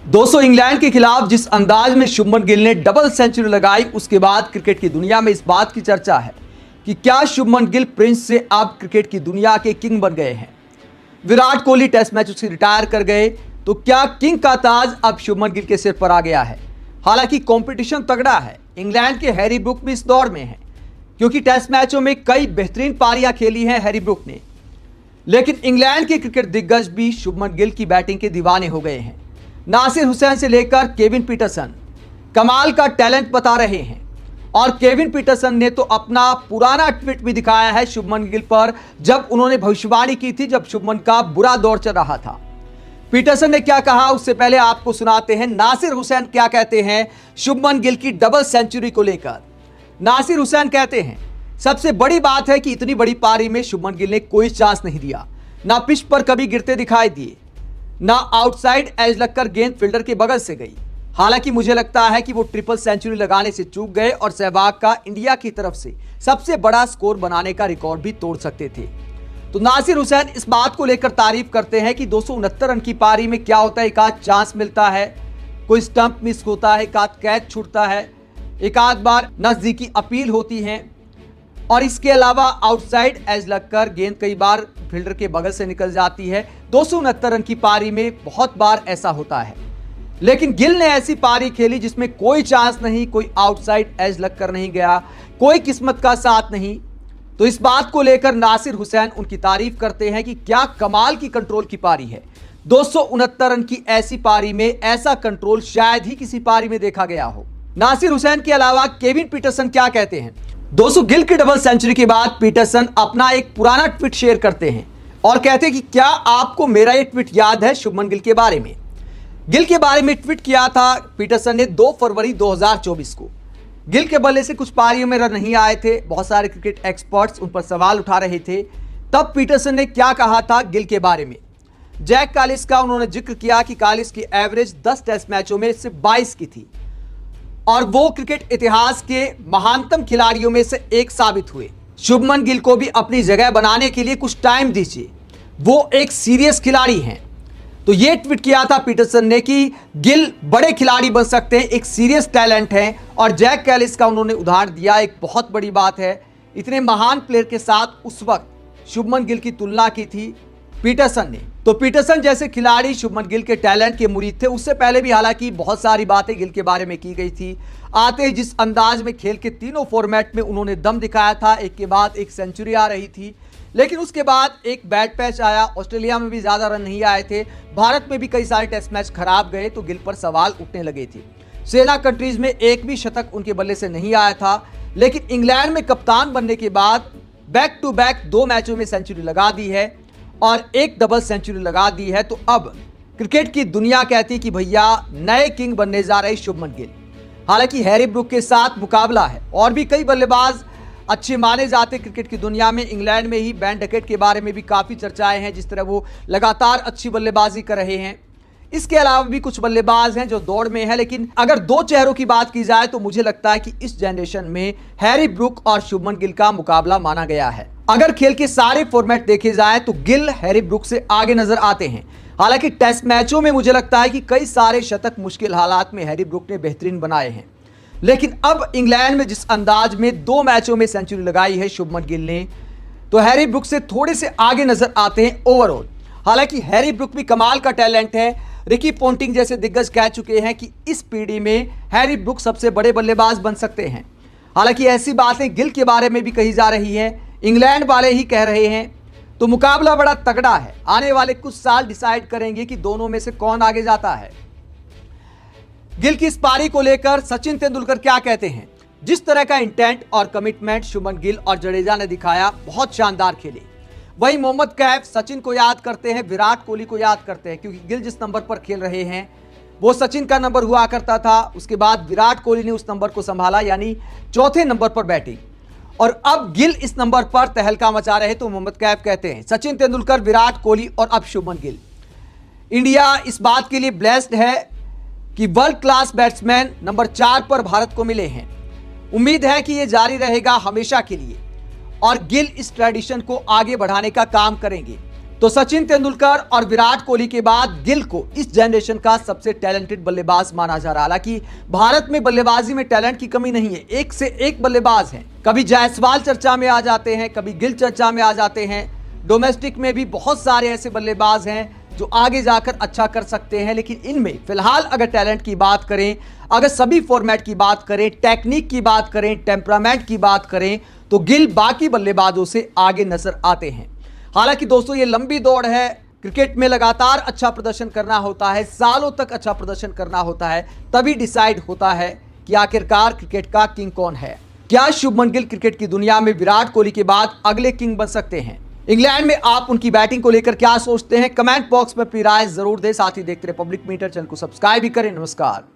दोस्तों, इंग्लैंड के खिलाफ जिस अंदाज में शुभमन गिल ने डबल सेंचुरी लगाई, उसके बाद क्रिकेट की दुनिया में इस बात की चर्चा है कि क्या शुभमन गिल प्रिंस से अब क्रिकेट की दुनिया के किंग बन गए हैं। विराट कोहली टेस्ट मैचों से रिटायर कर गए, तो क्या किंग का ताज अब शुभमन गिल के सिर पर आ गया है। हालांकि कंपटीशन तगड़ा है। इंग्लैंड के हैरी ब्रूक भी इस दौड़ में हैं, क्योंकि टेस्ट मैचों में कई बेहतरीन पारियां खेली हैं हैरी ब्रूक ने। लेकिन इंग्लैंड के क्रिकेट दिग्गज भी शुभमन गिल की बैटिंग के दीवाने हो गए हैं। नासिर हुसैन से लेकर केविन पीटरसन कमाल का टैलेंट बता रहे हैं, और केविन पीटरसन ने तो अपना पुराना ट्वीट भी दिखाया है शुभमन गिल पर, जब उन्होंने भविष्यवाणी की थी जब शुभमन का बुरा दौर चल रहा था। पीटरसन ने क्या कहा, उससे पहले आपको सुनाते हैं नासिर हुसैन क्या कहते हैं शुभमन गिल की डबल सेंचुरी को लेकर। नासिर हुसैन कहते हैं, सबसे बड़ी बात है कि इतनी बड़ी पारी में शुभमन गिल ने कोई चांस नहीं दिया, ना पिच पर कभी गिरते दिखाई दिए, ना आउटसाइड एज लगकर गेंद फील्डर के बगल से गई। हालांकि मुझे लगता है कि वो ट्रिपल सेंचुरी लगाने से चूक गए और सहवाग का इंडिया की तरफ से सबसे बड़ा स्कोर बनाने का रिकॉर्ड भी तोड़ सकते थे। तो नासिर हुसैन इस बात को लेकर तारीफ करते हैं कि 269 रन की पारी में क्या होता है, एक आध चांस मिलता है, कोई स्टंप मिस होता है, एक आध कैच छूटता है, एक आध बार नजदीकी अपील होती है, और इसके अलावा आउटसाइड एज लगकर गेंद कई बार फील्डर के बगल से निकल जाती है। 269 रन की पारी में बहुत बार ऐसा होता है, लेकिन गिल ने ऐसी पारी खेली जिसमें कोई चांस नहीं, कोई आउटसाइड एज लगकर नहीं गया, कोई किस्मत का साथ नहीं। तो इस बात को लेकर नासिर हुसैन उनकी तारीफ करते हैं कि क्या कमाल की कंट्रोल की पारी है। 269 रन की ऐसी पारी में ऐसा कंट्रोल शायद ही किसी पारी में देखा गया हो। नासिर हुसैन के अलावा केविन पीटरसन क्या कहते हैं। दोस्तों, गिल की डबल सेंचुरी के बाद पीटरसन अपना एक पुराना ट्वीट शेयर करते हैं और कहते हैं कि क्या आपको मेरा ये ट्वीट याद है शुभमन गिल के बारे में। गिल के बारे में ट्वीट किया था पीटरसन ने 2 फरवरी 2024 को। गिल के बल्ले से कुछ पारियों में रन नहीं आए थे, बहुत सारे क्रिकेट एक्सपर्ट्स उन पर सवाल उठा रहे थे। तब पीटरसन ने क्या कहा था गिल के बारे में। जैक कालिस का उन्होंने जिक्र किया कि कालिस की एवरेज 10 टेस्ट मैचों में से 22 की थी, और वो क्रिकेट इतिहास के महानतम खिलाड़ियों में से एक साबित हुए। शुभमन गिल को भी अपनी जगह बनाने के लिए कुछ टाइम दीजिए, वो एक सीरियस खिलाड़ी हैं। तो ये ट्वीट किया था पीटरसन ने कि गिल बड़े खिलाड़ी बन सकते हैं, एक सीरियस टैलेंट है। और जैक कैलिस का उन्होंने उदाहरण दिया, एक बहुत बड़ी बात है। इतने महान प्लेयर के साथ उस वक्त शुभमन गिल की तुलना की थी पीटरसन ने। तो पीटरसन जैसे खिलाड़ी शुभमन गिल के टैलेंट के मुरीद थे। उससे पहले भी हालांकि बहुत सारी बातें गिल के बारे में की गई थी। आते ही जिस अंदाज में खेल के तीनों फॉर्मेट में उन्होंने दम दिखाया था, एक के बाद एक सेंचुरी आ रही थी, लेकिन उसके बाद एक बैड पैच आया। ऑस्ट्रेलिया में भी ज्यादा रन नहीं आए थे, भारत में भी कई सारे टेस्ट मैच खराब गए, तो गिल पर सवाल उठने लगे थे। सेना कंट्रीज में एक भी शतक उनके बल्ले से नहीं आया था, लेकिन इंग्लैंड में कप्तान बनने के बाद बैक टू बैक 2 मैचों में सेंचुरी लगा दी है और एक डबल सेंचुरी लगा दी है। तो अब क्रिकेट की दुनिया कहती कि भैया नए किंग बनने जा रहे शुभमन गिल। हालांकि हैरी ब्रूक के साथ मुकाबला है, और भी कई बल्लेबाज अच्छे माने जाते क्रिकेट की दुनिया में। इंग्लैंड में ही बेन डकेट के बारे में भी काफ़ी चर्चाएं हैं, जिस तरह वो लगातार अच्छी बल्लेबाजी कर रहे हैं। इसके अलावा भी कुछ बल्लेबाज हैं जो दौड़ में हैं, लेकिन अगर 2 चेहरों की बात की जाए तो मुझे लगता है कि इस जनरेशन में हैरी ब्रूक और शुभमन गिल का मुकाबला माना गया है। अगर खेल के सारे फॉर्मेट देखे जाए तो गिल हैरी ब्रूक से आगे नजर आते हैं। हालांकि टेस्ट मैचों में मुझे लगता है कि कई सारे शतक मुश्किल हालात में हैरी ब्रूक ने बेहतरीन बनाए हैं, लेकिन अब इंग्लैंड में जिस अंदाज में 2 मैचों में सेंचुरी लगाई है शुभमन गिल ने, तो हैरी ब्रूक से थोड़े से आगे नजर आते हैं ओवरऑल। हालांकि हैरी ब्रूक भी कमाल का टैलेंट है। रिकी पोंटिंग जैसे दिग्गज कह चुके हैं कि इस पीढ़ी में हैरी ब्रूक सबसे बड़े बल्लेबाज बन सकते हैं। हालांकि ऐसी बातें गिल के बारे में भी कही जा रही हैं, इंग्लैंड वाले ही कह रहे हैं। तो मुकाबला बड़ा तगड़ा है। आने वाले कुछ साल डिसाइड करेंगे कि दोनों में से कौन आगे जाता है। गिल की इस पारी को लेकर सचिन तेंदुलकर क्या कहते हैं। जिस तरह का इंटेंट और कमिटमेंट शुभमन गिल और जडेजा ने दिखाया, बहुत शानदार खेले। वहीं मोहम्मद कैफ सचिन को याद करते हैं, विराट कोहली को याद करते हैं, क्योंकि गिल जिस नंबर पर खेल रहे हैं वो सचिन का नंबर हुआ करता था। उसके बाद विराट कोहली ने उस नंबर को संभाला, यानी चौथे नंबर पर बैटिंग, और अब गिल इस नंबर पर तहलका मचा रहे। तो मोहम्मद कैफ कहते हैं सचिन तेंदुलकर, विराट कोहली और अब शुभमन गिल। इंडिया इस बात के लिए ब्लेस्ड है कि वर्ल्ड क्लास बैट्समैन नंबर 4 पर भारत को मिले हैं। उम्मीद है कि यह जारी रहेगा हमेशा के लिए, और गिल इस ट्रेडिशन को आगे बढ़ाने का काम करेंगे। तो सचिन तेंदुलकर और विराट कोहली के बाद गिल को इस जनरेशन का सबसे टैलेंटेड बल्लेबाज माना जा रहा है। हालांकि भारत में बल्लेबाजी में टैलेंट की कमी नहीं है, एक से एक बल्लेबाज हैं। कभी जायसवाल चर्चा में आ जाते हैं, कभी गिल चर्चा में आ जाते हैं। डोमेस्टिक में भी बहुत सारे ऐसे बल्लेबाज हैं जो आगे जाकर अच्छा कर सकते हैं। लेकिन इनमें फिलहाल अगर टैलेंट की बात करें, अगर सभी फॉर्मेट की बात करें, टेक्निक की बात करें, टेम्परामेंट की बात करें, तो गिल बाकी बल्लेबाजों से आगे नजर आते हैं। हालांकि दोस्तों ये लंबी दौड़ है, क्रिकेट में लगातार अच्छा प्रदर्शन करना होता है, सालों तक अच्छा प्रदर्शन करना होता है, तभी डिसाइड होता है कि आखिरकार क्रिकेट का किंग कौन है। क्या शुभमन गिल क्रिकेट की दुनिया में विराट कोहली के बाद अगले किंग बन सकते हैं? इंग्लैंड में आप उनकी बैटिंग को लेकर क्या सोचते हैं? कमेंट बॉक्स में अपनी राय जरूर दें। साथ ही देखते रहे पब्लिक मीटर, चैनल को सब्सक्राइब भी करें। नमस्कार।